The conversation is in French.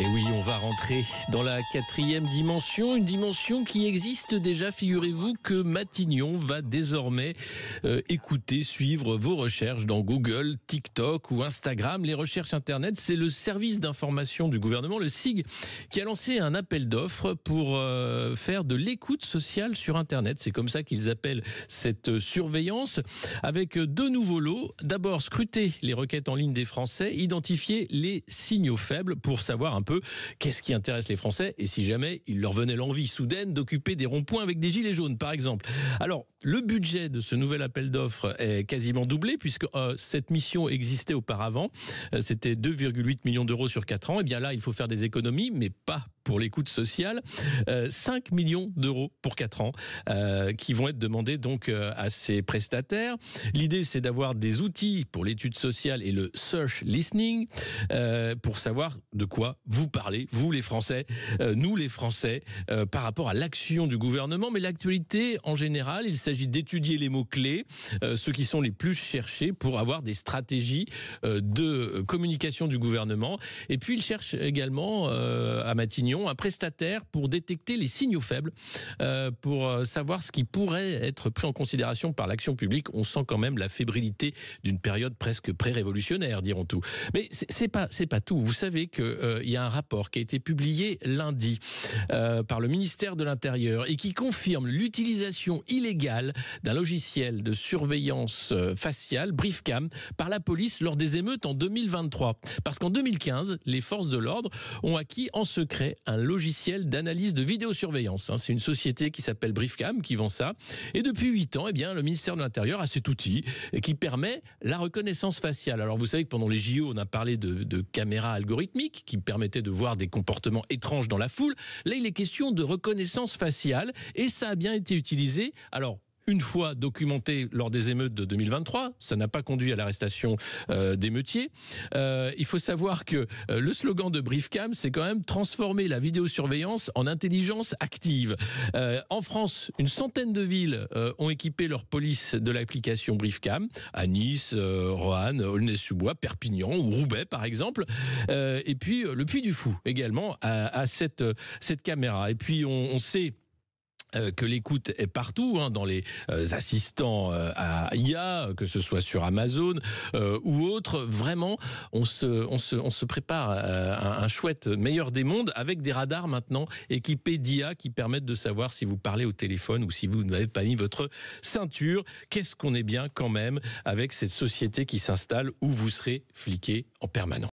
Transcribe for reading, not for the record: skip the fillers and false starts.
Et oui, on va rentrer dans la quatrième dimension, une dimension qui existe déjà. Figurez-vous que Matignon va désormais écouter, suivre vos recherches dans Google, TikTok ou Instagram. Les recherches Internet, c'est le service d'information du gouvernement, le SIG, qui a lancé un appel d'offres pour faire de l'écoute sociale sur Internet. C'est comme ça qu'ils appellent cette surveillance, avec deux nouveaux lots. D'abord, scruter les requêtes en ligne des Français, identifier les signaux faibles pour savoir un peu qu'est-ce qui intéresse les Français et si jamais il leur venait l'envie soudaine d'occuper des ronds-points avec des gilets jaunes, par exemple. Alors, le budget de ce nouvel appel d'offres est quasiment doublé puisque cette mission existait auparavant. C'était 2,8 millions d'euros sur 4 ans. Et bien là, il faut faire des économies, mais pas pour l'écoute sociale. 5 millions d'euros pour 4 ans qui vont être demandés donc à ces prestataires. L'idée, c'est d'avoir des outils pour l'étude sociale et le search listening pour savoir de quoi vous parlez, vous les Français, nous les Français, par rapport à l'action du gouvernement. Mais l'actualité, en général, il s'agit d'étudier les mots-clés, ceux qui sont les plus cherchés pour avoir des stratégies de communication du gouvernement. Et puis, il cherche également à Matignon un prestataire pour détecter les signaux faibles, pour savoir ce qui pourrait être pris en considération par l'action publique. On sent quand même la fébrilité d'une période presque pré-révolutionnaire, diront-nous. Mais c'est pas tout. Vous savez qu'il y a un rapport qui a été publié lundi par le ministère de l'Intérieur et qui confirme l'utilisation illégale d'un logiciel de surveillance faciale, Briefcam, par la police lors des émeutes en 2023. Parce qu'en 2015, les forces de l'ordre ont acquis en secret un logiciel d'analyse de vidéosurveillance. C'est une société qui s'appelle Briefcam qui vend ça. Et depuis 8 ans, le ministère de l'Intérieur a cet outil qui permet la reconnaissance faciale. Alors vous savez que pendant les JO, on a parlé de caméras algorithmiques qui permettaient de voir des comportements étranges dans la foule. Là, il est question de reconnaissance faciale et ça a bien été utilisé. Alors, une fois documenté lors des émeutes de 2023, ça n'a pas conduit à l'arrestation d'émeutiers. Il faut savoir que le slogan de Briefcam, c'est quand même transformer la vidéosurveillance en intelligence active. En France, une centaine de villes ont équipé leur police de l'application Briefcam, à Nice, Roanne, Aulnay-sous-Bois, Perpignan ou Roubaix par exemple. Et puis le Puy du Fou également a cette caméra. Et puis on sait que l'écoute est partout, dans les assistants à IA, que ce soit sur Amazon ou autre. Vraiment, on se prépare à un chouette meilleur des mondes avec des radars maintenant équipés d'IA qui permettent de savoir si vous parlez au téléphone ou si vous n'avez pas mis votre ceinture. Qu'est-ce qu'on est bien quand même avec cette société qui s'installe où vous serez fliqué en permanence.